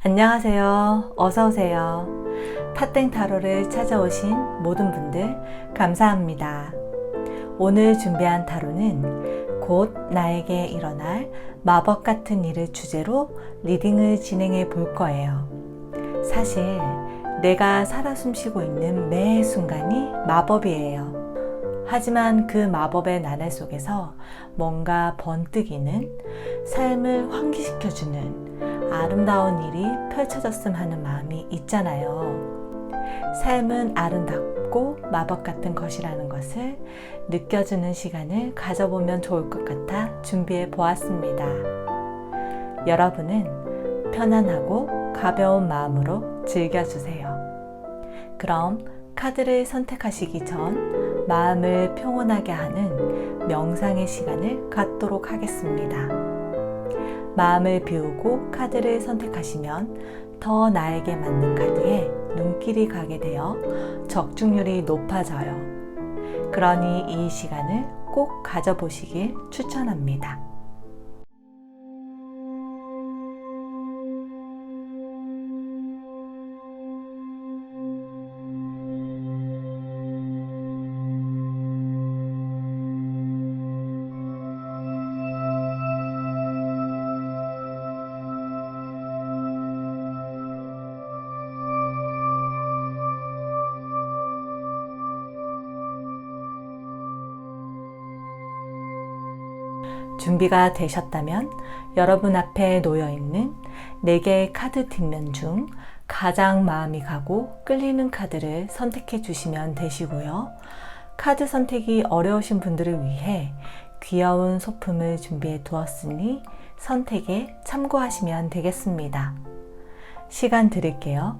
안녕하세요. 어서오세요. 타땡타로를 찾아오신 모든 분들 감사합니다. 오늘 준비한 타로는 곧 나에게 일어날 마법 같은 일을 주제로 리딩을 진행해 볼 거예요. 사실 내가 살아 숨쉬고 있는 매 순간이 마법이에요. 하지만 그 마법의 나날 속에서 뭔가 번뜩이는 삶을 환기시켜주는 아름다운 일이 펼쳐졌으면 하는 마음이 있잖아요. 삶은 아름답고 마법 같은 것이라는 것을 느껴주는 시간을 가져보면 좋을 것 같아 준비해 보았습니다. 여러분은 편안하고 가벼운 마음으로 즐겨주세요. 그럼 카드를 선택하시기 전 마음을 평온하게 하는 명상의 시간을 갖도록 하겠습니다. 마음을 비우고 카드를 선택하시면 더 나에게 맞는 카드에 눈길이 가게 되어 적중률이 높아져요. 그러니 이 시간을 꼭 가져보시길 추천합니다. 준비가 되셨다면 여러분 앞에 놓여있는 4개의 카드 뒷면 중 가장 마음이 가고 끌리는 카드를 선택해 주시면 되시고요. 카드 선택이 어려우신 분들을 위해 귀여운 소품을 준비해 두었으니 선택에 참고하시면 되겠습니다. 시간 드릴게요.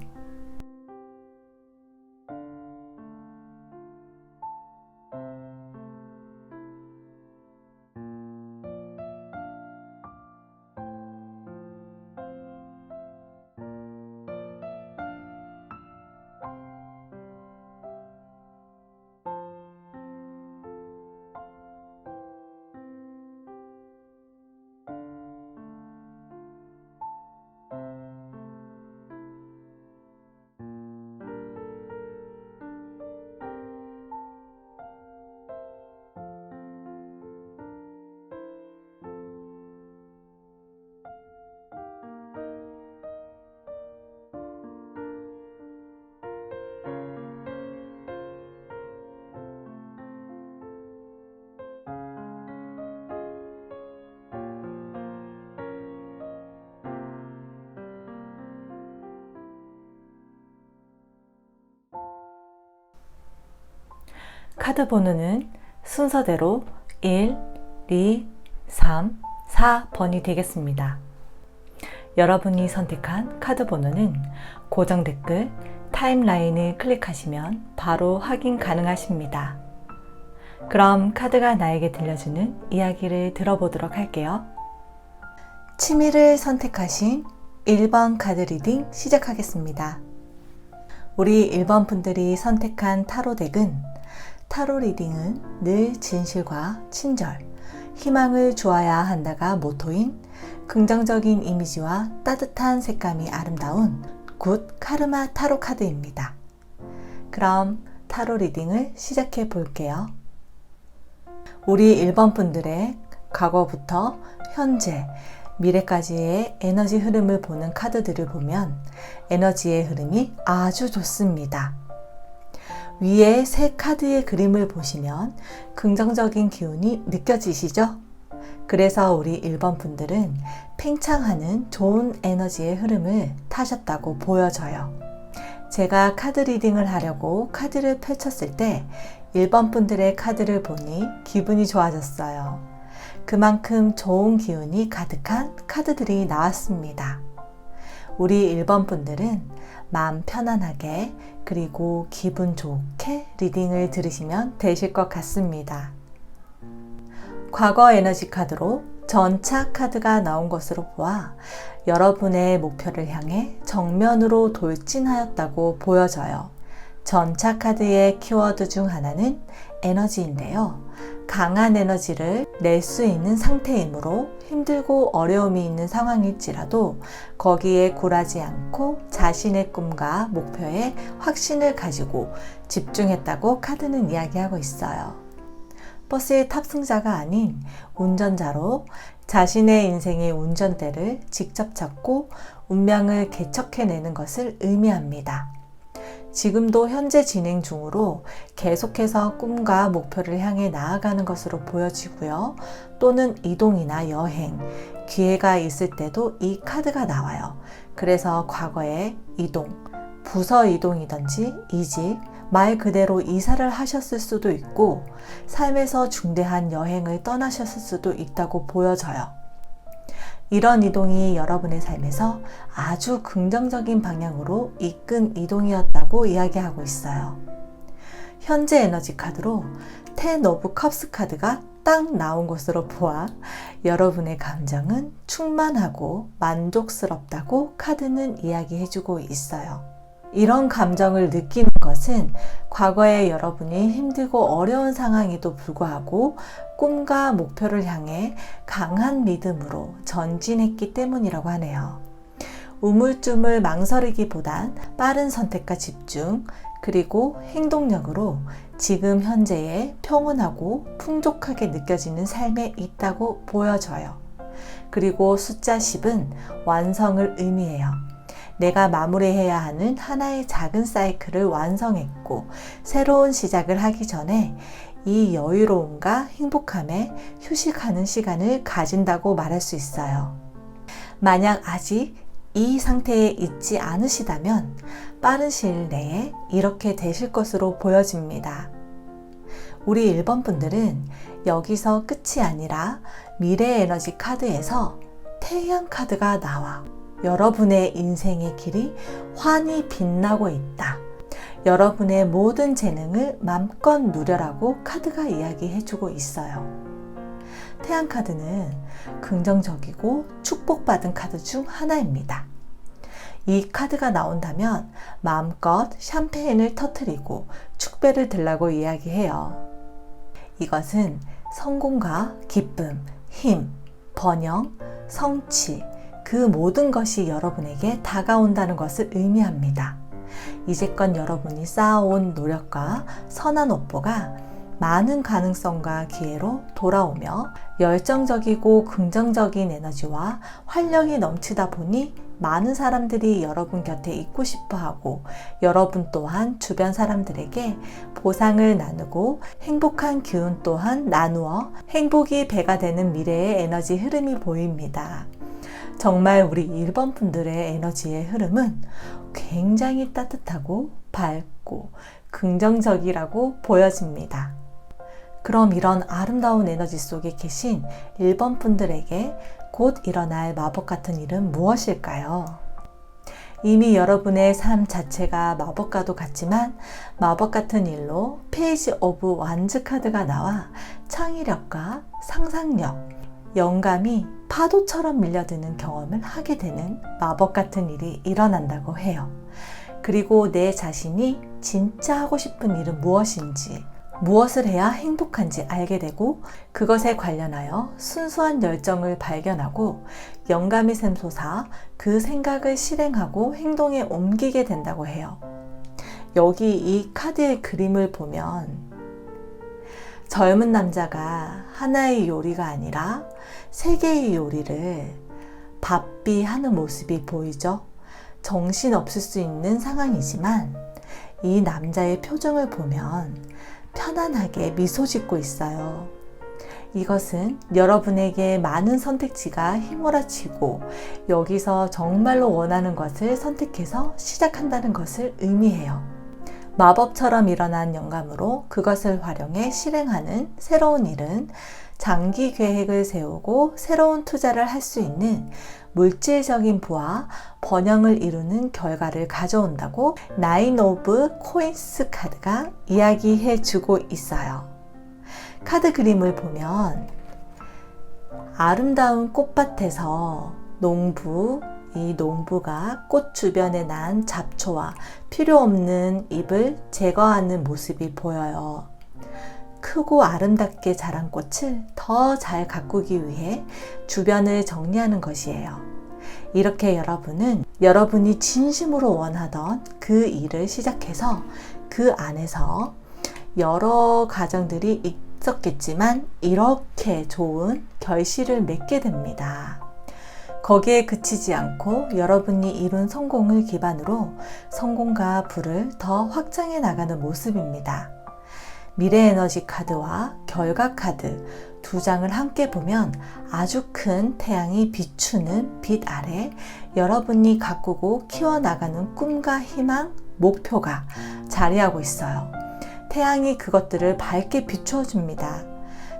카드 번호는 순서대로 1, 2, 3, 4번이 되겠습니다. 여러분이 선택한 카드 번호는 고정 댓글 타임라인을 클릭하시면 바로 확인 가능하십니다. 그럼 카드가 나에게 들려주는 이야기를 들어보도록 할게요. 취미를 선택하신 1번 카드 리딩 시작하겠습니다. 우리 1번 분들이 선택한 타로 덱은 타로 리딩은 늘 진실과 친절, 희망을 주어야 한다가 모토인 긍정적인 이미지와 따뜻한 색감이 아름다운 굿 카르마 타로 카드입니다. 그럼 타로 리딩을 시작해 볼게요. 우리 1번 분들의 과거부터 현재, 미래까지의 에너지 흐름을 보는 카드들을 보면 에너지의 흐름이 아주 좋습니다. 위에 세 카드의 그림을 보시면 긍정적인 기운이 느껴지시죠? 그래서 우리 1번 분들은 팽창하는 좋은 에너지의 흐름을 타셨다고 보여져요. 제가 카드 리딩을 하려고 카드를 펼쳤을 때 1번 분들의 카드를 보니 기분이 좋아졌어요. 그만큼 좋은 기운이 가득한 카드들이 나왔습니다. 우리 1번 분들은 마음 편안하게 그리고 기분 좋게 리딩을 들으시면 되실 것 같습니다. 과거 에너지 카드로 전차 카드가 나온 것으로 보아 여러분의 목표를 향해 정면으로 돌진하였다고 보여져요. 전차 카드의 키워드 중 하나는 에너지인데요. 강한 에너지를 낼 수 있는 상태이므로 힘들고 어려움이 있는 상황일지라도 거기에 굴하지 않고 자신의 꿈과 목표에 확신을 가지고 집중했다고 카드는 이야기하고 있어요. 버스의 탑승자가 아닌 운전자로 자신의 인생의 운전대를 직접 잡고 운명을 개척해내는 것을 의미합니다. 지금도 현재 진행 중으로 계속해서 꿈과 목표를 향해 나아가는 것으로 보여지고요. 또는 이동이나 여행, 기회가 있을 때도 이 카드가 나와요. 그래서 과거에 이동, 부서 이동이든지 이직, 말 그대로 이사를 하셨을 수도 있고 삶에서 중대한 여행을 떠나셨을 수도 있다고 보여져요. 이런 이동이 여러분의 삶에서 아주 긍정적인 방향으로 이끈 이동이었다고 이야기하고 있어요. 현재 에너지 카드로 10 오브 컵스 카드가 딱 나온 것으로 보아 여러분의 감정은 충만하고 만족스럽다고 카드는 이야기해주고 있어요. 이런 감정을 느끼는 것은 과거에 여러분이 힘들고 어려운 상황에도 불구하고 꿈과 목표를 향해 강한 믿음으로 전진했기 때문이라고 하네요. 우물쭈물 망설이기보단 빠른 선택과 집중, 그리고 행동력으로 지금 현재의 평온하고 풍족하게 느껴지는 삶에 있다고 보여져요. 그리고 숫자 10은 완성을 의미해요. 내가 마무리해야 하는 하나의 작은 사이클을 완성했고 새로운 시작을 하기 전에 이 여유로움과 행복함에 휴식하는 시간을 가진다고 말할 수 있어요. 만약 아직 이 상태에 있지 않으시다면 빠른 시일 내에 이렇게 되실 것으로 보여집니다. 우리 1번 분들은 여기서 끝이 아니라 미래 에너지 카드에서 태양 카드가 나와 여러분의 인생의 길이 환히 빛나고 있다. 여러분의 모든 재능을 맘껏 누려라고 카드가 이야기해주고 있어요. 태양 카드는 긍정적이고 축복받은 카드 중 하나입니다. 이 카드가 나온다면 마음껏 샴페인을 터뜨리고 축배를 들라고 이야기해요. 이것은 성공과 기쁨, 힘, 번영, 성취, 그 모든 것이 여러분에게 다가온다는 것을 의미합니다. 이제껏 여러분이 쌓아온 노력과 선한 업보가 많은 가능성과 기회로 돌아오며 열정적이고 긍정적인 에너지와 활력이 넘치다 보니 많은 사람들이 여러분 곁에 있고 싶어 하고 여러분 또한 주변 사람들에게 보상을 나누고 행복한 기운 또한 나누어 행복이 배가 되는 미래의 에너지 흐름이 보입니다. 정말 우리 1번 분들의 에너지의 흐름은 굉장히 따뜻하고 밝고 긍정적이라고 보여집니다. 그럼 이런 아름다운 에너지 속에 계신 1번 분들에게 곧 일어날 마법 같은 일은 무엇일까요? 이미 여러분의 삶 자체가 마법과도 같지만 마법 같은 일로 페이지 오브 완즈 카드가 나와 창의력과 상상력, 영감이 파도처럼 밀려드는 경험을 하게 되는 마법 같은 일이 일어난다고 해요. 그리고 내 자신이 진짜 하고 싶은 일은 무엇인지, 무엇을 해야 행복한지 알게 되고 그것에 관련하여 순수한 열정을 발견하고 영감이 샘솟아 그 생각을 실행하고 행동에 옮기게 된다고 해요. 여기 이 카드의 그림을 보면 젊은 남자가 하나의 요리가 아니라 3개의 요리를 바삐 하는 모습이 보이죠? 정신없을 수 있는 상황이지만 이 남자의 표정을 보면 편안하게 미소 짓고 있어요. 이것은 여러분에게 많은 선택지가 휘몰아치고 여기서 정말로 원하는 것을 선택해서 시작한다는 것을 의미해요. 마법처럼 일어난 영감으로 그것을 활용해 실행하는 새로운 일은 장기 계획을 세우고 새로운 투자를 할 수 있는 물질적인 부와 번영을 이루는 결과를 가져온다고 9 오브 코인스 카드가 이야기해 주고 있어요. 카드 그림을 보면 아름다운 꽃밭에서 이 농부가 꽃 주변에 난 잡초와 필요 없는 잎을 제거하는 모습이 보여요. 크고 아름답게 자란 꽃을 더 잘 가꾸기 위해 주변을 정리하는 것이에요. 이렇게 여러분은 여러분이 진심으로 원하던 그 일을 시작해서 그 안에서 여러 과정들이 있었겠지만 이렇게 좋은 결실을 맺게 됩니다. 거기에 그치지 않고 여러분이 이룬 성공을 기반으로 성공과 부를 더 확장해 나가는 모습입니다. 미래에너지 카드와 결과 카드 두 장을 함께 보면 아주 큰 태양이 비추는 빛 아래 여러분이 가꾸고 키워나가는 꿈과 희망, 목표가 자리하고 있어요. 태양이 그것들을 밝게 비추어줍니다.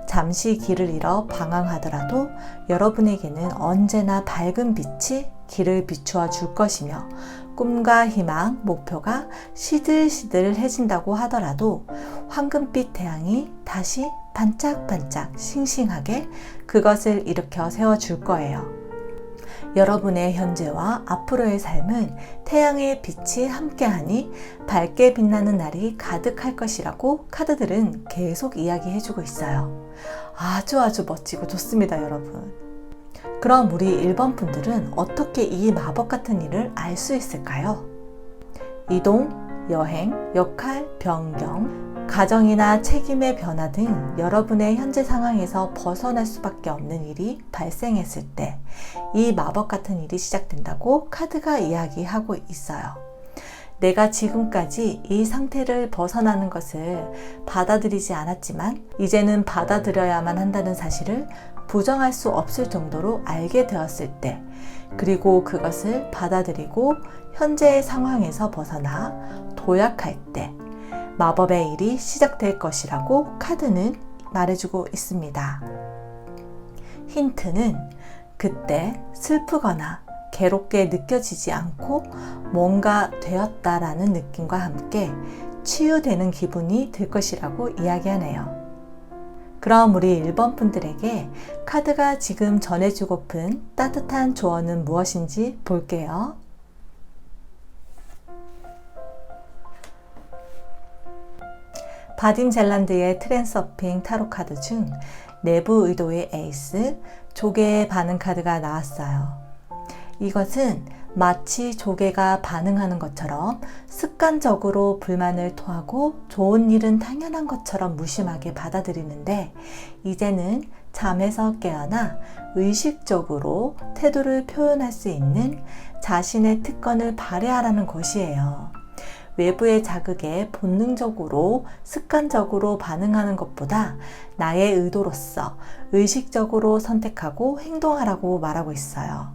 잠시 길을 잃어 방황하더라도 여러분에게는 언제나 밝은 빛이 길을 비추어 줄 것이며 꿈과 희망, 목표가 시들시들해진다고 하더라도 황금빛 태양이 다시 반짝반짝 싱싱하게 그것을 일으켜 세워줄 거예요. 여러분의 현재와 앞으로의 삶은 태양의 빛이 함께하니 밝게 빛나는 날이 가득할 것이라고 카드들은 계속 이야기해주고 있어요. 아주 멋지고 좋습니다, 여러분. 그럼 우리 1번 분들은 어떻게 이 마법 같은 일을 알 수 있을까요? 이동, 여행, 역할, 변경, 가정이나 책임의 변화 등 여러분의 현재 상황에서 벗어날 수밖에 없는 일이 발생했을 때 이 마법 같은 일이 시작된다고 카드가 이야기하고 있어요. 내가 지금까지 이 상태를 벗어나는 것을 받아들이지 않았지만 이제는 받아들여야만 한다는 사실을 부정할 수 없을 정도로 알게 되었을 때, 그리고 그것을 받아들이고 현재의 상황에서 벗어나 도약할 때 마법의 일이 시작될 것이라고 카드는 말해주고 있습니다. 힌트는 그때 슬프거나 괴롭게 느껴지지 않고 뭔가 되었다라는 느낌과 함께 치유되는 기분이 들 것이라고 이야기하네요. 그럼 우리 1번 분들에게 카드가 지금 전해주고픈 따뜻한 조언은 무엇인지 볼게요. 바딤 젤란드의 트랜서핑 타로 카드 중 내부 의도의 에이스, 조개의 반응 카드가 나왔어요. 이것은 마치 조개가 반응하는 것처럼 습관적으로 불만을 토하고 좋은 일은 당연한 것처럼 무심하게 받아들이는데, 이제는 잠에서 깨어나 의식적으로 태도를 표현할 수 있는 자신의 특권을 발휘하라는 것이에요. 외부의 자극에 본능적으로 습관적으로 반응하는 것보다 나의 의도로서 의식적으로 선택하고 행동하라고 말하고 있어요.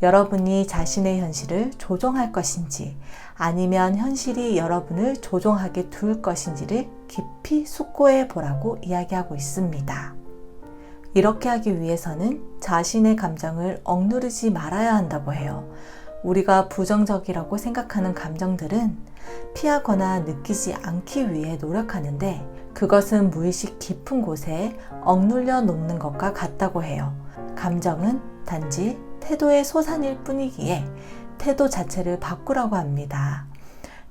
여러분이 자신의 현실을 조종할 것인지 아니면 현실이 여러분을 조종하게 둘 것인지를 깊이 숙고해 보라고 이야기하고 있습니다. 이렇게 하기 위해서는 자신의 감정을 억누르지 말아야 한다고 해요. 우리가 부정적이라고 생각하는 감정들은 피하거나 느끼지 않기 위해 노력하는데 그것은 무의식 깊은 곳에 억눌려 놓는 것과 같다고 해요. 감정은 단지 태도의 소산일 뿐이기에 태도 자체를 바꾸라고 합니다.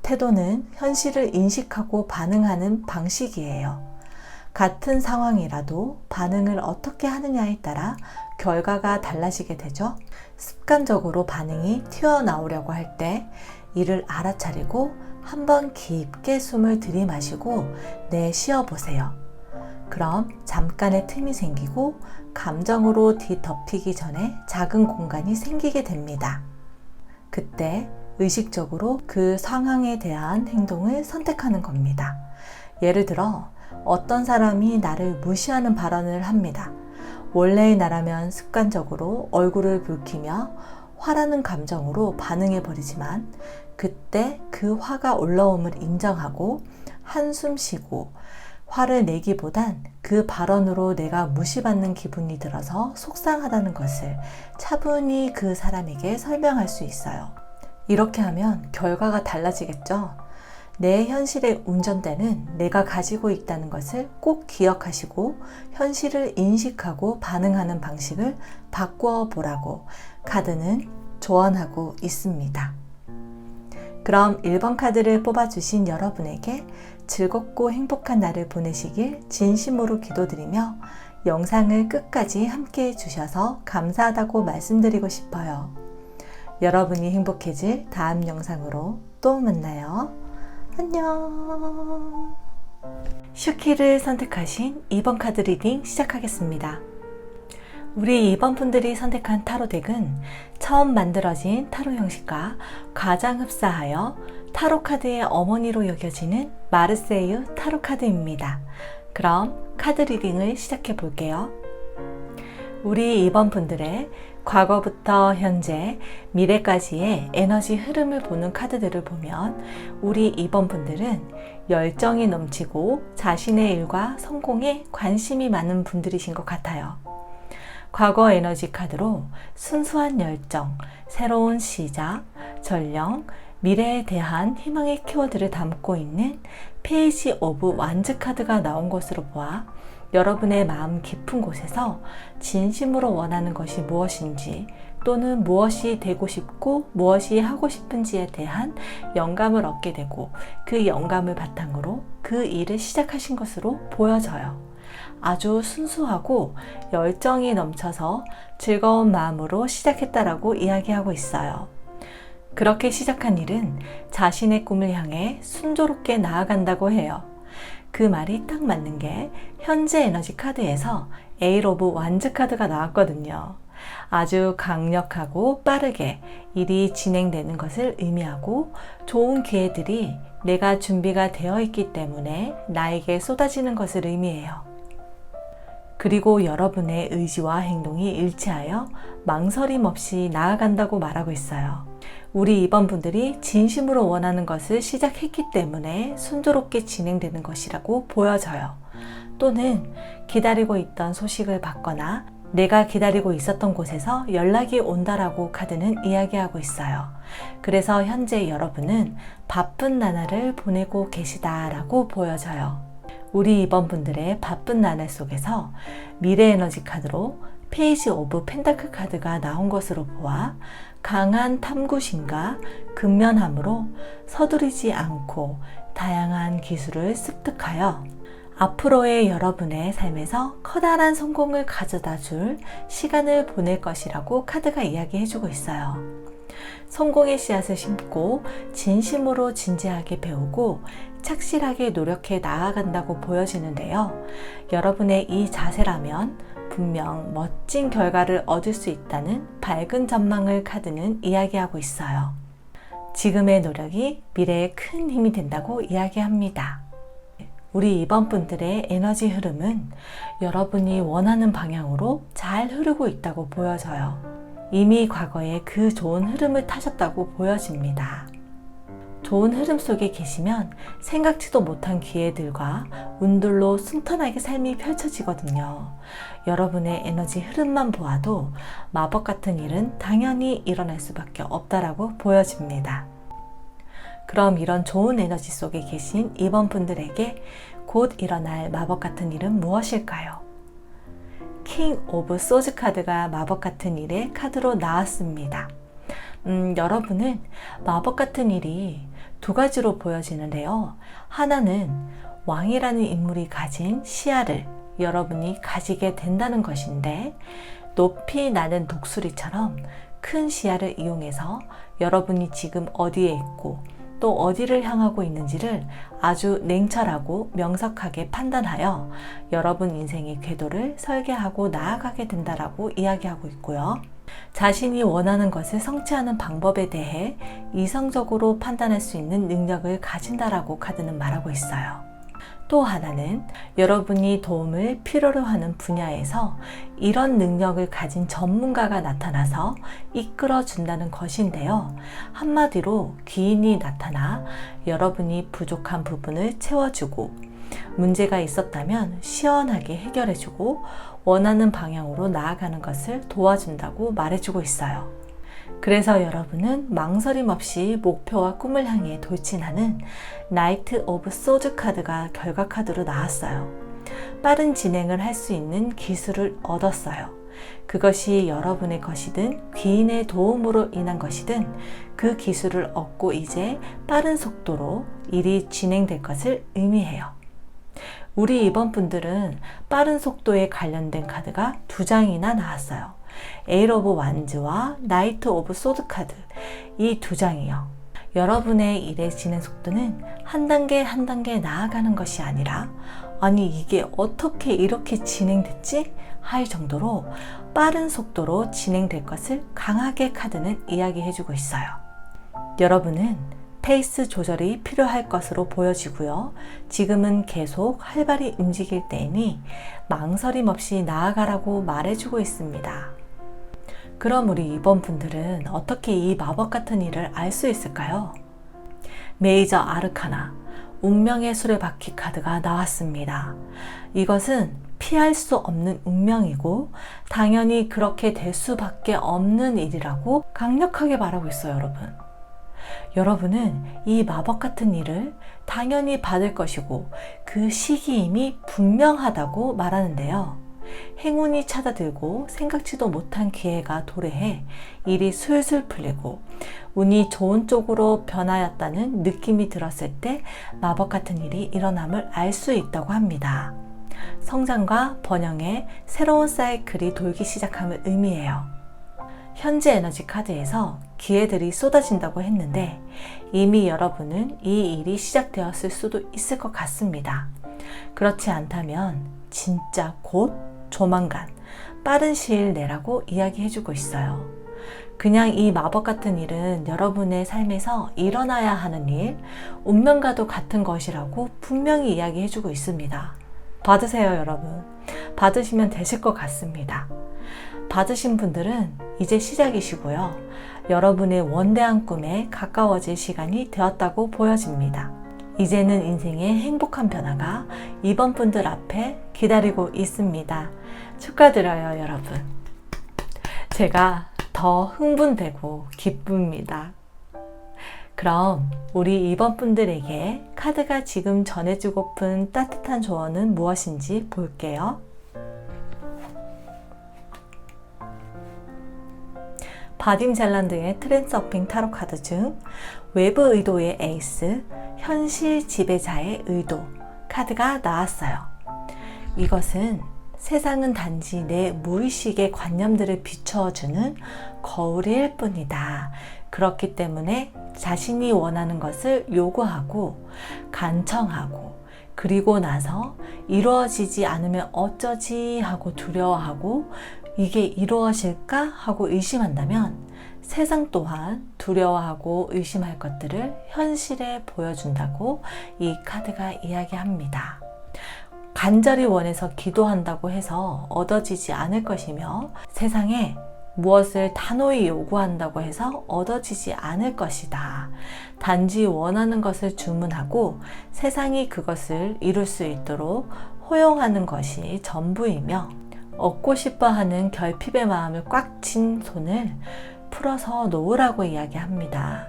태도는 현실을 인식하고 반응하는 방식이에요. 같은 상황이라도 반응을 어떻게 하느냐에 따라 결과가 달라지게 되죠. 습관적으로 반응이 튀어나오려고 할 때 이를 알아차리고 한번 깊게 숨을 들이마시고 내쉬어 보세요. 그럼 잠깐의 틈이 생기고 감정으로 뒤덮이기 전에 작은 공간이 생기게 됩니다. 그때 의식적으로 그 상황에 대한 행동을 선택하는 겁니다. 예를 들어 어떤 사람이 나를 무시하는 발언을 합니다. 원래의 나라면 습관적으로 얼굴을 붉히며 화라는 감정으로 반응해버리지만 그때 그 화가 올라옴을 인정하고 한숨 쉬고 화를 내기보단 그 발언으로 내가 무시받는 기분이 들어서 속상하다는 것을 차분히 그 사람에게 설명할 수 있어요. 이렇게 하면 결과가 달라지겠죠? 내 현실의 운전대는 내가 가지고 있다는 것을 꼭 기억하시고 현실을 인식하고 반응하는 방식을 바꾸어 보라고 카드는 조언하고 있습니다. 그럼 1번 카드를 뽑아주신 여러분에게 즐겁고 행복한 날을 보내시길 진심으로 기도드리며 영상을 끝까지 함께 해주셔서 감사하다고 말씀드리고 싶어요. 여러분이 행복해질 다음 영상으로 또 만나요. 안녕. 슈키를 선택하신 2번 카드 리딩 시작하겠습니다. 우리 2번 분들이 선택한 타로 덱은 처음 만들어진 타로 형식과 가장 흡사하여 타로 카드의 어머니로 여겨지는 마르세유 타로 카드입니다. 그럼 카드 리딩을 시작해 볼게요. 우리 2번 분들의 과거부터 현재, 미래까지의 에너지 흐름을 보는 카드들을 보면 우리 2번 분들은 열정이 넘치고 자신의 일과 성공에 관심이 많은 분들이신 것 같아요. 과거 에너지 카드로 순수한 열정, 새로운 시작, 전령, 미래에 대한 희망의 키워드를 담고 있는 페이지 오브 완즈 카드가 나온 것으로 보아 여러분의 마음 깊은 곳에서 진심으로 원하는 것이 무엇인지 또는 무엇이 되고 싶고 무엇이 하고 싶은지에 대한 영감을 얻게 되고 그 영감을 바탕으로 그 일을 시작하신 것으로 보여져요. 아주 순수하고 열정이 넘쳐서 즐거운 마음으로 시작했다라고 이야기하고 있어요. 그렇게 시작한 일은 자신의 꿈을 향해 순조롭게 나아간다고 해요. 그 말이 딱 맞는 게 현재 에너지 카드에서 에잇 오브 완즈 카드가 나왔거든요. 아주 강력하고 빠르게 일이 진행되는 것을 의미하고 좋은 기회들이 내가 준비가 되어 있기 때문에 나에게 쏟아지는 것을 의미해요. 그리고 여러분의 의지와 행동이 일치하여 망설임 없이 나아간다고 말하고 있어요. 우리 2번 분들이 진심으로 원하는 것을 시작했기 때문에 순조롭게 진행되는 것이라고 보여져요. 또는 기다리고 있던 소식을 받거나 내가 기다리고 있었던 곳에서 연락이 온다라고 카드는 이야기하고 있어요. 그래서 현재 여러분은 바쁜 나날을 보내고 계시다라고 보여져요. 우리 2번 분들의 바쁜 나날 속에서 미래 에너지 카드로 페이지 오브 펜타클 카드가 나온 것으로 보아 강한 탐구심과 근면함으로 서두르지 않고 다양한 기술을 습득하여 앞으로의 여러분의 삶에서 커다란 성공을 가져다 줄 시간을 보낼 것이라고 카드가 이야기해주고 있어요. 성공의 씨앗을 심고 진심으로 진지하게 배우고 착실하게 노력해 나아간다고 보여지는데요. 여러분의 이 자세라면 분명 멋진 결과를 얻을 수 있다는 밝은 전망을 카드는 이야기하고 있어요. 지금의 노력이 미래에 큰 힘이 된다고 이야기합니다. 우리 2번 분들의 에너지 흐름은 여러분이 원하는 방향으로 잘 흐르고 있다고 보여져요. 이미 과거에 그 좋은 흐름을 타셨다고 보여집니다. 좋은 흐름 속에 계시면 생각지도 못한 기회들과 운들로 순탄하게 삶이 펼쳐지거든요. 여러분의 에너지 흐름만 보아도 마법 같은 일은 당연히 일어날 수밖에 없다라고 보여집니다. 그럼 이런 좋은 에너지 속에 계신 2번 분들에게 곧 일어날 마법 같은 일은 무엇일까요? 킹 오브 소즈 카드가 마법 같은 일의 카드로 나왔습니다. 여러분은 마법 같은 일이 두 가지로 보여지는데요. 하나는 왕이라는 인물이 가진 시야를 여러분이 가지게 된다는 것인데 높이 나는 독수리처럼 큰 시야를 이용해서 여러분이 지금 어디에 있고 또 어디를 향하고 있는지를 아주 냉철하고 명석하게 판단하여 여러분 인생의 궤도를 설계하고 나아가게 된다라고 이야기하고 있고요. 자신이 원하는 것을 성취하는 방법에 대해 이성적으로 판단할 수 있는 능력을 가진다라고 카드는 말하고 있어요. 또 하나는 여러분이 도움을 필요로 하는 분야에서 이런 능력을 가진 전문가가 나타나서 이끌어 준다는 것인데요. 한마디로 귀인이 나타나 여러분이 부족한 부분을 채워주고 문제가 있었다면 시원하게 해결해주고 원하는 방향으로 나아가는 것을 도와준다고 말해주고 있어요. 그래서 여러분은 망설임 없이 목표와 꿈을 향해 돌진하는 나이트 오브 소즈 카드가 결과 카드로 나왔어요. 빠른 진행을 할 수 있는 기술을 얻었어요. 그것이 여러분의 것이든 귀인의 도움으로 인한 것이든 그 기술을 얻고 이제 빠른 속도로 일이 진행될 것을 의미해요. 우리 이번 분들은 빠른 속도에 관련된 카드가 2장이나 나왔어요. 에이트 오브 완즈와 나이트 오브 소드 카드, 이 2장이요. 여러분의 일의 진행 속도는 한 단계 한 단계 나아가는 것이 아니라 아니 이게 어떻게 이렇게 진행됐지? 할 정도로 빠른 속도로 진행될 것을 강하게 카드는 이야기해주고 있어요. 여러분은 페이스 조절이 필요할 것으로 보여지고요. 지금은 계속 활발히 움직일 때이니 망설임 없이 나아가라고 말해주고 있습니다. 그럼 우리 이번 분들은 어떻게 이 마법 같은 일을 알 수 있을까요? 메이저 아르카나, 운명의 수레바퀴 카드가 나왔습니다. 이것은 피할 수 없는 운명이고 당연히 그렇게 될 수밖에 없는 일이라고 강력하게 말하고 있어요, 여러분. 여러분은 이 마법 같은 일을 당연히 받을 것이고 그 시기임이 분명하다고 말하는데요. 행운이 찾아들고 생각지도 못한 기회가 도래해 일이 술술 풀리고 운이 좋은 쪽으로 변하였다는 느낌이 들었을 때 마법 같은 일이 일어남을 알 수 있다고 합니다. 성장과 번영의 새로운 사이클이 돌기 시작함을 의미해요. 현재 에너지 카드에서 기회들이 쏟아진다고 했는데 이미 여러분은 이 일이 시작되었을 수도 있을 것 같습니다. 그렇지 않다면 진짜 곧 조만간 빠른 시일 내라고 이야기해주고 있어요. 그냥 이 마법 같은 일은 여러분의 삶에서 일어나야 하는 일, 운명과도 같은 것이라고 분명히 이야기해주고 있습니다. 받으세요, 여러분. 받으시면 되실 것 같습니다. 받으신 분들은 이제 시작이시고요. 여러분의 원대한 꿈에 가까워질 시간이 되었다고 보여집니다. 이제는 인생의 행복한 변화가 이번 분들 앞에 기다리고 있습니다. 축하드려요, 여러분. 제가 더 흥분되고 기쁩니다. 그럼 우리 이번 분들에게 카드가 지금 전해주고픈 따뜻한 조언은 무엇인지 볼게요. 바딤 젤란드의 트랜서핑 타로 카드 중 외부 의도의 에이스, 현실 지배자의 의도 카드가 나왔어요. 이것은 세상은 단지 내 무의식의 관념들을 비춰주는 거울일 뿐이다. 그렇기 때문에 자신이 원하는 것을 요구하고 간청하고 그리고 나서 이루어지지 않으면 어쩌지 하고 두려워하고 이게 이루어질까 하고 의심한다면 세상 또한 두려워하고 의심할 것들을 현실에 보여준다고 이 카드가 이야기합니다. 간절히 원해서 기도한다고 해서 얻어지지 않을 것이며 세상에 무엇을 단호히 요구한다고 해서 얻어지지 않을 것이다. 단지 원하는 것을 주문하고 세상이 그것을 이룰 수 있도록 허용하는 것이 전부이며 얻고 싶어 하는 결핍의 마음을 꽉 쥔 손을 풀어서 놓으라고 이야기합니다.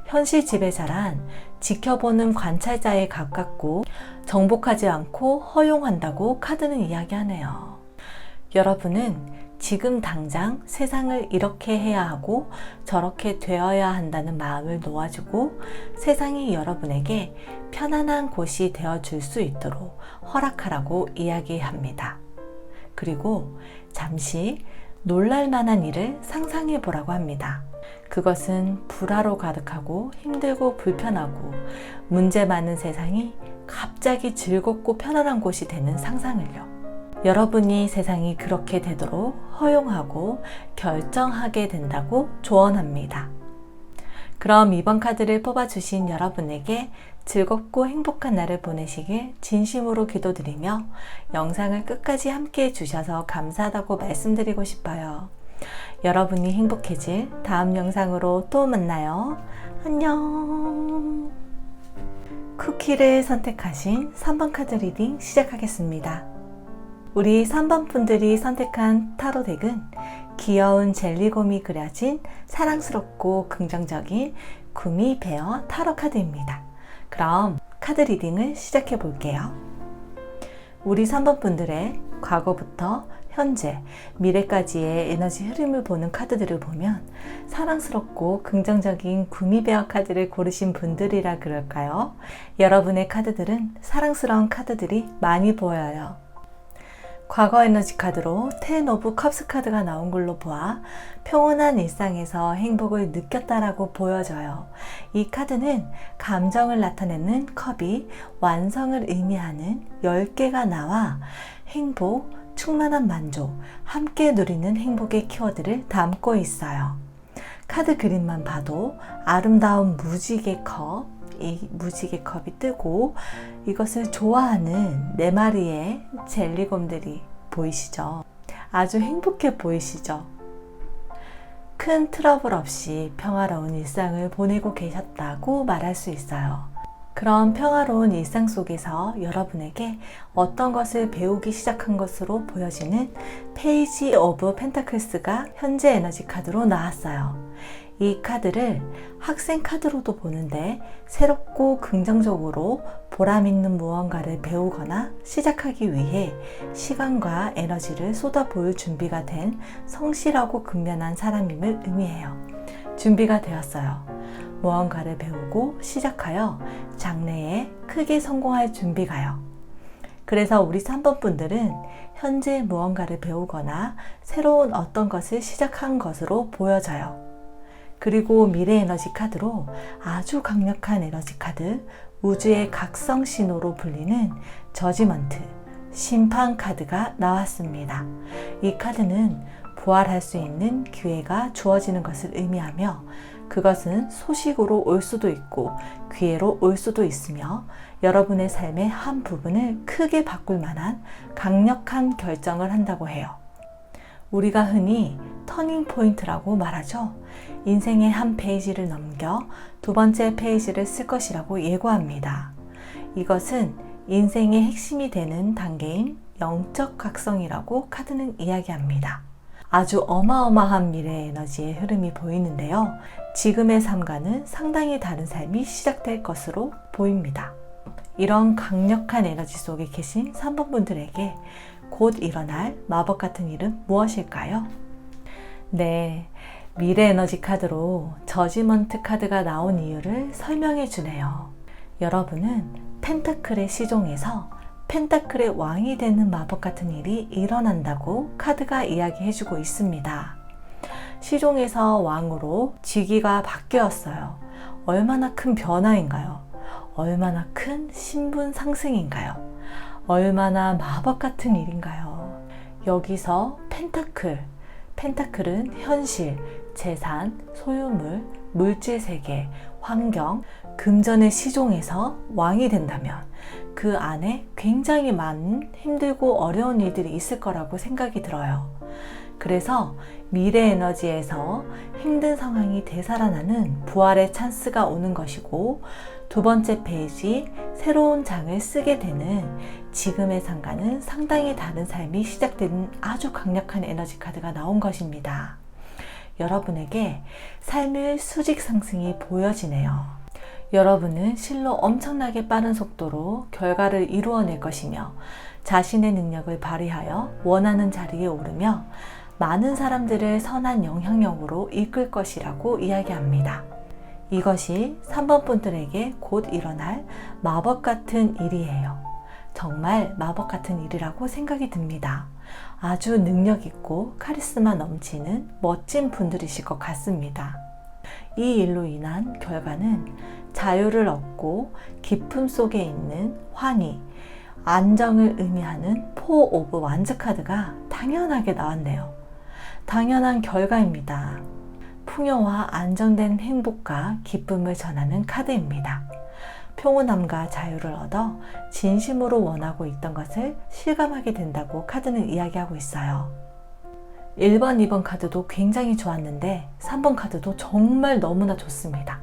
현실 지배자란 지켜보는 관찰자에 가깝고 정복하지 않고 허용한다고 카드는 이야기하네요. 여러분은 지금 당장 세상을 이렇게 해야 하고 저렇게 되어야 한다는 마음을 놓아주고 세상이 여러분에게 편안한 곳이 되어줄 수 있도록 허락하라고 이야기합니다. 그리고 잠시 놀랄만한 일을 상상해 보라고 합니다. 그것은 불화로 가득하고 힘들고 불편하고 문제 많은 세상이 갑자기 즐겁고 편안한 곳이 되는 상상을요. 여러분이 세상이 그렇게 되도록 허용하고 결정하게 된다고 조언합니다. 그럼 이번 카드를 뽑아주신 여러분에게 즐겁고 행복한 날을 보내시길 진심으로 기도드리며 영상을 끝까지 함께 해주셔서 감사하다고 말씀드리고 싶어요. 여러분이 행복해질 다음 영상으로 또 만나요. 안녕. 쿠키를 선택하신 3번 카드 리딩 시작하겠습니다. 우리 3번 분들이 선택한 타로 덱은 귀여운 젤리곰이 그려진 사랑스럽고 긍정적인 구미 베어 타로 카드입니다. 그럼 카드 리딩을 시작해 볼게요. 우리 3번 분들의 과거부터 현재, 미래까지의 에너지 흐름을 보는 카드들을 보면 사랑스럽고 긍정적인 구미베어 카드를 고르신 분들이라 그럴까요? 여러분의 카드들은 사랑스러운 카드들이 많이 보여요. 과거 에너지 카드로 10 오브 컵스 카드가 나온 걸로 보아 평온한 일상에서 행복을 느꼈다라고 보여져요. 이 카드는 감정을 나타내는 컵이 완성을 의미하는 10개가 나와 행복, 충만한 만족, 함께 누리는 행복의 키워드를 담고 있어요. 카드 그림만 봐도 아름다운 무지개 컵, 이 무지개 컵이 뜨고 이것을 좋아하는 4마리의 젤리곰들이 보이시죠? 아주 행복해 보이시죠? 큰 트러블 없이 평화로운 일상을 보내고 계셨다고 말할 수 있어요. 그런 평화로운 일상 속에서 여러분에게 어떤 것을 배우기 시작한 것으로 보여지는 페이지 오브 펜타클스가 현재 에너지 카드로 나왔어요. 이 카드를 학생 카드로도 보는데 새롭고 긍정적으로 보람 있는 무언가를 배우거나 시작하기 위해 시간과 에너지를 쏟아부을 준비가 된 성실하고 근면한 사람임을 의미해요. 준비가 되었어요. 무언가를 배우고 시작하여 장래에 크게 성공할 준비가요. 그래서 우리 3번 분들은 현재 무언가를 배우거나 새로운 어떤 것을 시작한 것으로 보여져요. 그리고 미래 에너지 카드로 아주 강력한 에너지 카드, 우주의 각성 신호로 불리는 저지먼트, 심판 카드가 나왔습니다. 이 카드는 부활할 수 있는 기회가 주어지는 것을 의미하며 그것은 소식으로 올 수도 있고 기회로 올 수도 있으며 여러분의 삶의 한 부분을 크게 바꿀 만한 강력한 결정을 한다고 해요. 우리가 흔히 터닝 포인트라고 말하죠. 인생의 한 페이지를 넘겨 2번째 페이지를 쓸 것이라고 예고합니다. 이것은 인생의 핵심이 되는 단계인 영적 각성이라고 카드는 이야기합니다. 아주 어마어마한 미래 에너지의 흐름이 보이는데요. 지금의 삶과는 상당히 다른 삶이 시작될 것으로 보입니다. 이런 강력한 에너지 속에 계신 3번 분들에게 곧 일어날 마법 같은 일은 무엇일까요? 네, 미래 에너지 카드로 저지먼트 카드가 나온 이유를 설명해 주네요. 여러분은 펜타클의 시종에서 펜타클의 왕이 되는 마법 같은 일이 일어난다고 카드가 이야기해 주고 있습니다. 시종에서 왕으로 직위가 바뀌었어요. 얼마나 큰 변화인가요? 얼마나 큰 신분 상승인가요? 얼마나 마법 같은 일인가요? 여기서 펜타클은 현실, 재산, 소유물, 물질 세계, 환경, 금전의 시종에서 왕이 된다면 그 안에 굉장히 많은 힘들고 어려운 일들이 있을 거라고 생각이 들어요. 그래서 미래 에너지에서 힘든 상황이 되살아나는 부활의 찬스가 오는 것이고 2번째 페이지 새로운 장을 쓰게 되는 지금의 삶과는 상당히 다른 삶이 시작되는 아주 강력한 에너지 카드가 나온 것입니다. 여러분에게 삶의 수직 상승이 보여지네요. 여러분은 실로 엄청나게 빠른 속도로 결과를 이루어낼 것이며 자신의 능력을 발휘하여 원하는 자리에 오르며 많은 사람들을 선한 영향력으로 이끌 것이라고 이야기합니다. 이것이 3번 분들에게 곧 일어날 마법 같은 일이에요. 정말 마법 같은 일이라고 생각이 듭니다. 아주 능력 있고 카리스마 넘치는 멋진 분들이실 것 같습니다. 이 일로 인한 결과는 자유를 얻고 기쁨 속에 있는 환희, 안정을 의미하는 4 오브 완즈 카드가 당연하게 나왔네요. 당연한 결과입니다. 풍요와 안정된 행복과 기쁨을 전하는 카드입니다. 평온함과 자유를 얻어 진심으로 원하고 있던 것을 실감하게 된다고 카드는 이야기하고 있어요. 1번, 2번 카드도 굉장히 좋았는데 3번 카드도 정말 너무나 좋습니다.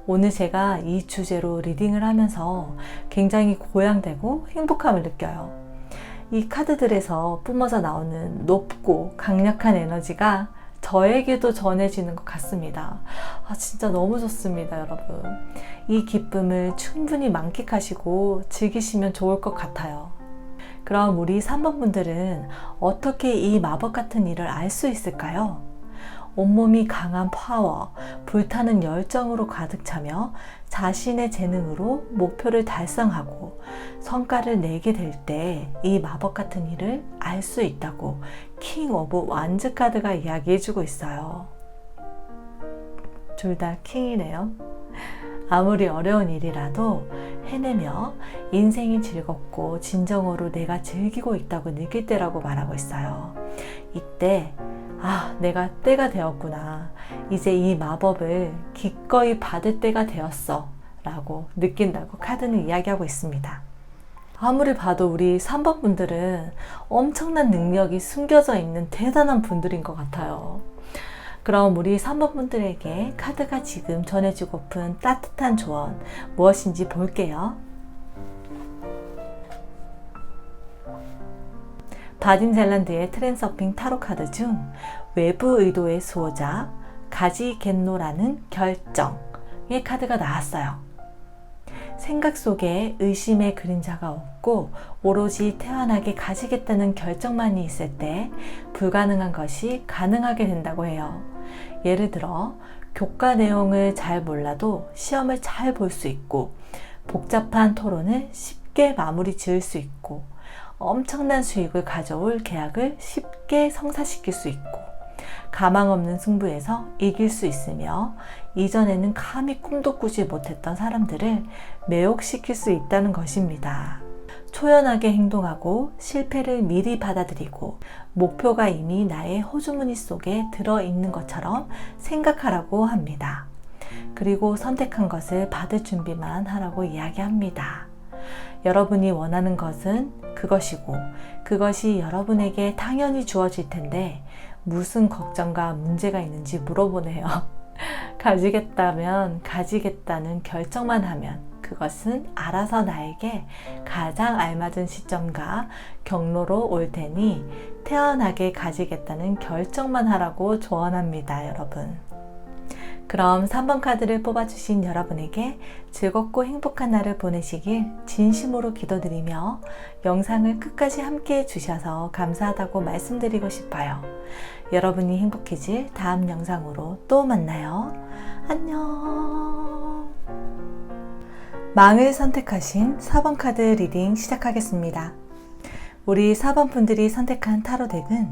오늘 제가 이 주제로 리딩을 하면서 굉장히 고양되고 행복함을 느껴요. 이 카드들에서 뿜어져 나오는 높고 강력한 에너지가 저에게도 전해지는 것 같습니다. 진짜 너무 좋습니다, 여러분. 이 기쁨을 충분히 만끽하시고 즐기시면 좋을 것 같아요. 그럼 우리 3번 분들은 어떻게 이 마법 같은 일을 알 수 있을까요? 온몸이 강한 파워, 불타는 열정으로 가득 차며 자신의 재능으로 목표를 달성하고 성과를 내게 될 때 이 마법 같은 일을 알 수 있다고 킹 오브 완즈 카드가 이야기해주고 있어요. 둘 다 킹이네요. 아무리 어려운 일이라도 해내며 인생이 즐겁고 진정으로 내가 즐기고 있다고 느낄 때라고 말하고 있어요. 이때 내가 때가 되었구나. 이제 이 마법을 기꺼이 받을 때가 되었어 라고 느낀다고 카드는 이야기하고 있습니다. 아무리 봐도 우리 3번 분들은 엄청난 능력이 숨겨져 있는 대단한 분들인 것 같아요. 그럼 우리 3번 분들에게 카드가 지금 전해주고픈 따뜻한 조언 무엇인지 볼게요. 바딘 젤란드의 트랜서핑 타로 카드 중 외부 의도의 수호자 가지겟노라는 결정의 카드가 나왔어요. 생각 속에 의심의 그림자가 없고 오로지 태어나게 가지겠다는 결정만이 있을 때 불가능한 것이 가능하게 된다고 해요. 예를 들어 교과 내용을 잘 몰라도 시험을 잘 볼 수 있고 복잡한 토론을 쉽게 마무리 지을 수 있고 엄청난 수익을 가져올 계약을 쉽게 성사시킬 수 있고 가망 없는 승부에서 이길 수 있으며 이전에는 감히 꿈도 꾸지 못했던 사람들을 매혹시킬 수 있다는 것입니다. 초연하게 행동하고 실패를 미리 받아들이고 목표가 이미 나의 호주머니 속에 들어있는 것처럼 생각하라고 합니다. 그리고 선택한 것을 받을 준비만 하라고 이야기합니다. 여러분이 원하는 것은 그것이고 그것이 여러분에게 당연히 주어질 텐데 무슨 걱정과 문제가 있는지 물어보네요. 가지겠다면 가지겠다는 결정만 하면 그것은 알아서 나에게 가장 알맞은 시점과 경로로 올 테니 태어나게 가지겠다는 결정만 하라고 조언합니다, 여러분. 그럼 3번 카드를 뽑아주신 여러분에게 즐겁고 행복한 날을 보내시길 진심으로 기도드리며 영상을 끝까지 함께 해주셔서 감사하다고 말씀드리고 싶어요. 여러분이 행복해질 다음 영상으로 또 만나요. 안녕. 망을 선택하신 4번 카드 리딩 시작하겠습니다. 우리 4번 분들이 선택한 타로 덱은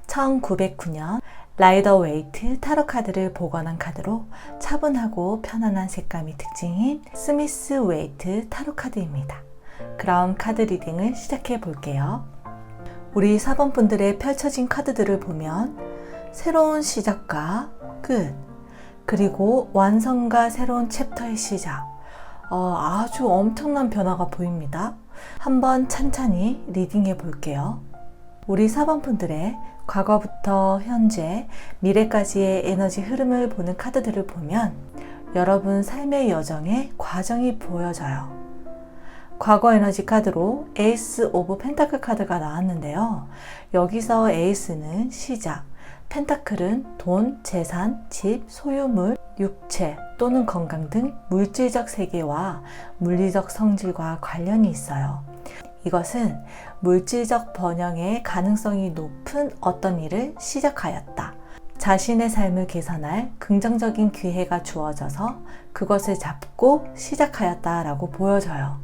1909년 라이더 웨이트 타로 카드를 복원한 카드로 차분하고 편안한 색감이 특징인 스미스 웨이트 타로 카드입니다. 그럼 카드 리딩을 시작해 볼게요. 우리 4번 분들의 펼쳐진 카드들을 보면 새로운 시작과 끝, 그리고 완성과 새로운 챕터의 시작, 아주 엄청난 변화가 보입니다. 한번 찬찬히 리딩해 볼게요. 우리 4번 분들의 과거부터 현재, 미래까지의 에너지 흐름을 보는 카드들을 보면 여러분 삶의 여정의 과정이 보여져요. 과거 에너지 카드로 에이스 오브 펜타클 카드가 나왔는데요. 여기서 에이스는 시작, 펜타클은 돈, 재산, 집, 소유물, 육체 또는 건강 등 물질적 세계와 물리적 성질과 관련이 있어요. 이것은 물질적 번영의 가능성이 높은 어떤 일을 시작하였다. 자신의 삶을 개선할 긍정적인 기회가 주어져서 그것을 잡고 시작하였다라고 보여져요.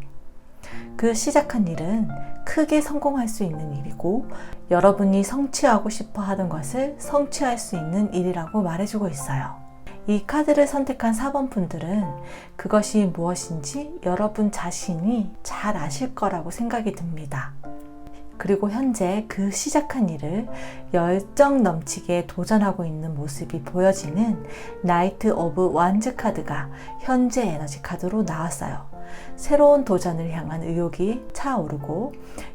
그 시작한 일은 크게 성공할 수 있는 일이고 여러분이 성취하고 싶어 하던 것을 성취할 수 있는 일이라고 말해주고 있어요. 이 카드를 선택한 4번 분들은 그것이 무엇인지 여러분 자신이 잘 아실 거라고 생각이 듭니다. 그리고 현재 그 시작한 일을 열정 넘치게 도전하고 있는 모습이 보여지는 나이트 오브 완즈 카드가 현재 에너지 카드로 나왔어요. 새로운 도전을 향한 의욕이 차오르고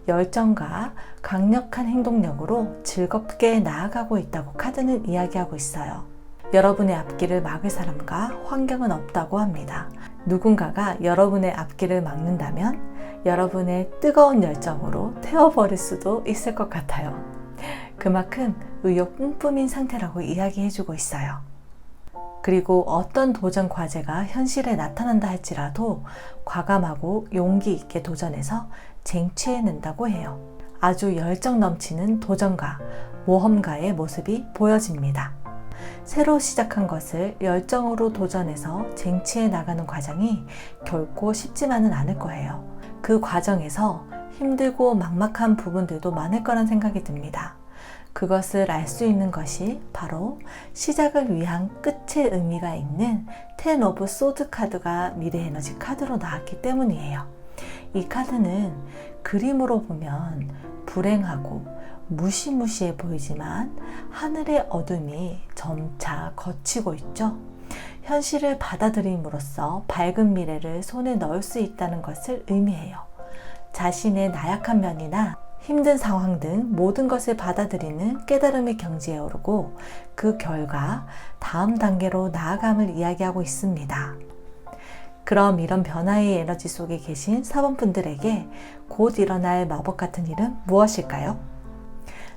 열정과 강력한 행동력으로 즐겁게 나아가고 있다고 카드는 이야기하고 있어요. 여러분의 앞길을 막을 사람과 환경은 없다고 합니다. 누군가가 여러분의 앞길을 막는다면 여러분의 뜨거운 열정으로 태워버릴 수도 있을 것 같아요. 그만큼 의욕 뿜뿜인 상태라고 이야기해주고 있어요. 그리고 어떤 도전 과제가 현실에 나타난다 할지라도 과감하고 용기 있게 도전해서 쟁취해낸다고 해요. 아주 열정 넘치는 도전가, 모험가의 모습이 보여집니다. 새로 시작한 것을 열정으로 도전해서 쟁취해 나가는 과정이 결코 쉽지만은 않을 거예요. 그 과정에서 힘들고 막막한 부분들도 많을 거란 생각이 듭니다. 그것을 알 수 있는 것이 바로 시작을 위한 끝의 의미가 있는 10 of Swords 카드가 미래에너지 카드로 나왔기 때문이에요. 이 카드는 그림으로 보면 불행하고 무시무시해 보이지만 하늘의 어둠이 점차 걷히고 있죠. 현실을 받아들임으로써 밝은 미래를 손에 넣을 수 있다는 것을 의미해요. 자신의 나약한 면이나 힘든 상황 등 모든 것을 받아들이는 깨달음의 경지에 오르고 그 결과 다음 단계로 나아감을 이야기하고 있습니다. 그럼 이런 변화의 에너지 속에 계신 사번분들에게 곧 일어날 마법 같은 일은 무엇일까요?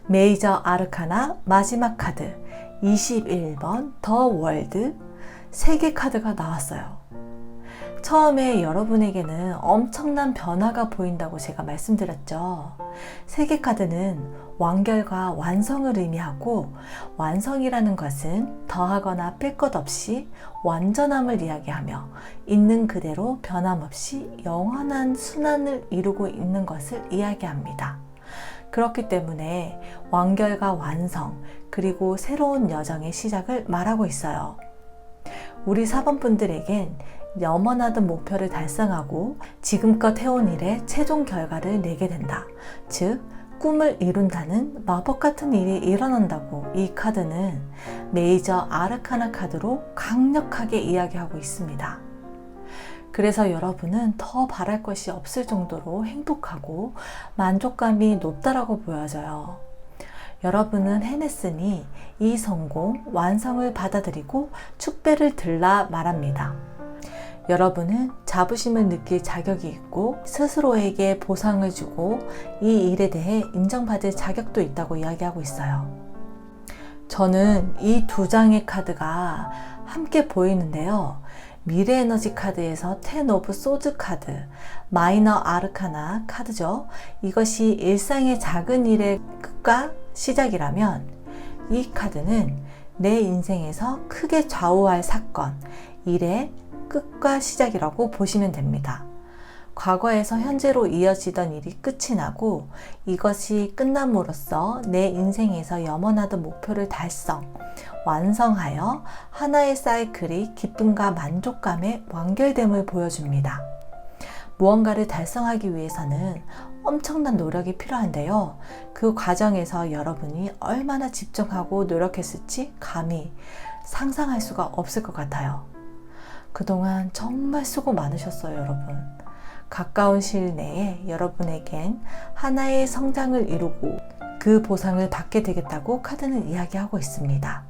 메이저 아르카나 마지막 카드 21번 더 월드 세계 카드가 나왔어요. 처음에 여러분에게는 엄청난 변화가 보인다고 제가 말씀드렸죠. 세계 카드는 완결과 완성을 의미하고, 완성이라는 것은 더하거나 뺄 것 없이 완전함을 이야기하며 있는 그대로 변함없이 영원한 순환을 이루고 있는 것을 이야기합니다. 그렇기 때문에 완결과 완성, 그리고 새로운 여정의 시작을 말하고 있어요. 우리 사번분들에겐 염원하던 목표를 달성하고 지금껏 해온 일의 최종 결과를 내게 된다. 즉, 꿈을 이룬다는 마법 같은 일이 일어난다고 이 카드는 메이저 아르카나 카드로 강력하게 이야기하고 있습니다. 그래서 여러분은 더 바랄 것이 없을 정도로 행복하고 만족감이 높다라고 보여져요. 여러분은 해냈으니 이 성공, 완성을 받아들이고 축배를 들라 말합니다. 여러분은 자부심을 느낄 자격이 있고 스스로에게 보상을 주고 이 일에 대해 인정받을 자격도 있다고 이야기하고 있어요. 저는 이 두 장의 카드가 함께 보이는데요. 미래에너지 카드에서 10 of Swords 카드, 마이너 아르카나 카드죠. 이것이 일상의 작은 일의 끝과 시작이라면 이 카드는 내 인생에서 크게 좌우할 사건, 일의 끝과 시작이라고 보시면 됩니다. 과거에서 현재로 이어지던 일이 끝이 나고 이것이 끝남으로써 내 인생에서 염원하던 목표를 달성, 완성하여 하나의 사이클이 기쁨과 만족감의 완결됨을 보여줍니다. 무언가를 달성하기 위해서는 엄청난 노력이 필요한데요. 그 과정에서 여러분이 얼마나 집중하고 노력했을지 감히 상상할 수가 없을 것 같아요. 그동안 정말 수고 많으셨어요, 여러분. 가까운 시일 내에 여러분에겐 하나의 성장을 이루고 그 보상을 받게 되겠다고 카드는 이야기하고 있습니다.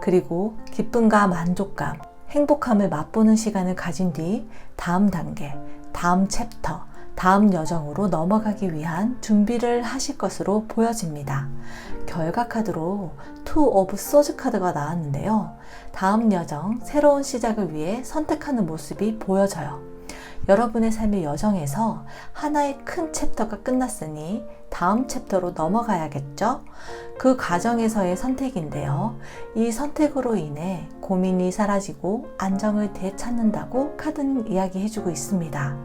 그리고 기쁨과 만족감, 행복함을 맛보는 시간을 가진 뒤 다음 단계, 다음 챕터, 다음 여정으로 넘어가기 위한 준비를 하실 것으로 보여집니다. 결과 카드로 2 of Swords 카드가 나왔는데요. 다음 여정, 새로운 시작을 위해 선택하는 모습이 보여져요. 여러분의 삶의 여정에서 하나의 큰 챕터가 끝났으니 다음 챕터로 넘어가야겠죠? 그 과정에서의 선택인데요. 이 선택으로 인해 고민이 사라지고 안정을 되찾는다고 카드는 이야기해주고 있습니다.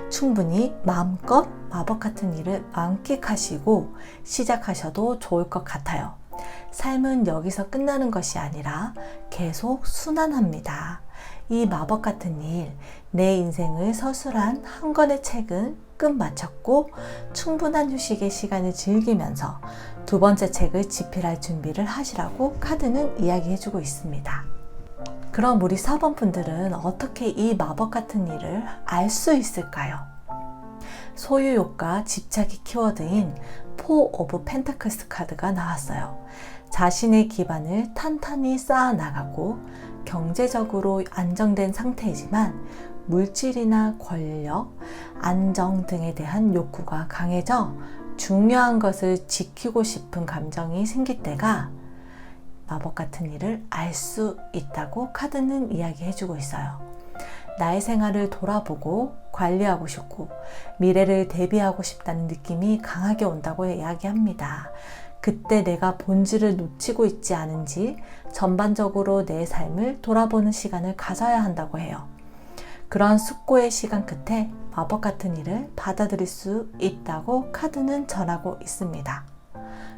충분히 마음껏 마법 같은 일을 만끽하시고 시작하셔도 좋을 것 같아요. 삶은 여기서 끝나는 것이 아니라 계속 순환합니다. 이 마법 같은 일, 내 인생을 서술한 한 권의 책은 끝마쳤고 충분한 휴식의 시간을 즐기면서 두 번째 책을 집필할 준비를 하시라고 카드는 이야기해주고 있습니다. 그럼 우리 사번분들은 어떻게 이 마법 같은 일을 알 수 있을까요? 소유욕과 집착이 키워드인 4 of Pentacles 카드가 나왔어요. 자신의 기반을 탄탄히 쌓아나가고 경제적으로 안정된 상태이지만 물질이나 권력, 안정 등에 대한 욕구가 강해져 중요한 것을 지키고 싶은 감정이 생길 때가 마법 같은 일을 알 수 있다고 카드는 이야기해주고 있어요. 나의 생활을 돌아보고 관리하고 싶고 미래를 대비하고 싶다는 느낌이 강하게 온다고 이야기합니다. 그때 내가 본질을 놓치고 있지 않은지 전반적으로 내 삶을 돌아보는 시간을 가져야 한다고 해요. 그런 숙고의 시간 끝에 마법 같은 일을 받아들일 수 있다고 카드는 전하고 있습니다.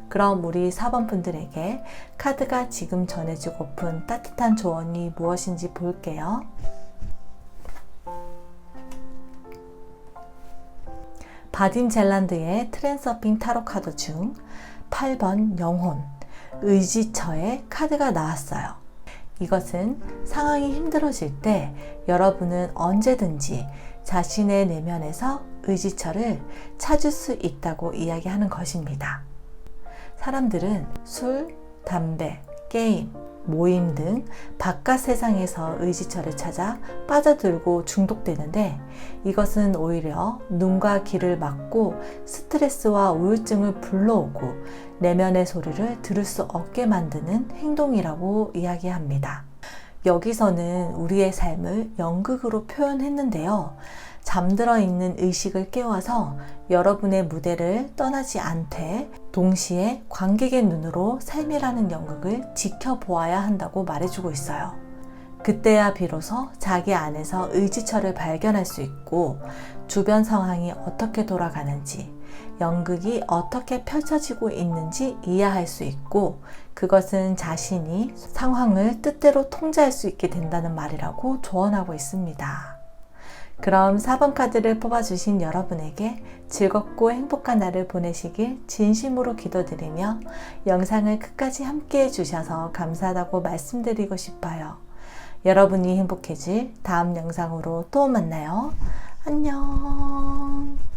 그럼 우리 4번 분들에게 카드가 지금 전해주고픈 따뜻한 조언이 무엇인지 볼게요. 바딘 젤란드의 트랜서핑 타로 카드 중 8번 영혼, 의지처의 카드가 나왔어요. 이것은 상황이 힘들어질 때 여러분은 언제든지 자신의 내면에서 의지처를 찾을 수 있다고 이야기하는 것입니다. 사람들은 술, 담배, 게임, 모임 등 바깥 세상에서 의지처를 찾아 빠져들고 중독되는데 이것은 오히려 눈과 귀를 막고 스트레스와 우울증을 불러오고 내면의 소리를 들을 수 없게 만드는 행동이라고 이야기합니다. 여기서는 우리의 삶을 연극으로 표현했는데요. 잠들어 있는 의식을 깨워서 여러분의 무대를 떠나지 않되 동시에 관객의 눈으로 삶이라는 연극을 지켜보아야 한다고 말해주고 있어요. 그때야 비로소 자기 안에서 의지처를 발견할 수 있고 주변 상황이 어떻게 돌아가는지 연극이 어떻게 펼쳐지고 있는지 이해할 수 있고 그것은 자신이 상황을 뜻대로 통제할 수 있게 된다는 말이라고 조언하고 있습니다. 그럼 4번 카드를 뽑아주신 여러분에게 즐겁고 행복한 날을 보내시길 진심으로 기도드리며 영상을 끝까지 함께 해주셔서 감사하다고 말씀드리고 싶어요. 여러분이 행복해질 다음 영상으로 또 만나요. 안녕.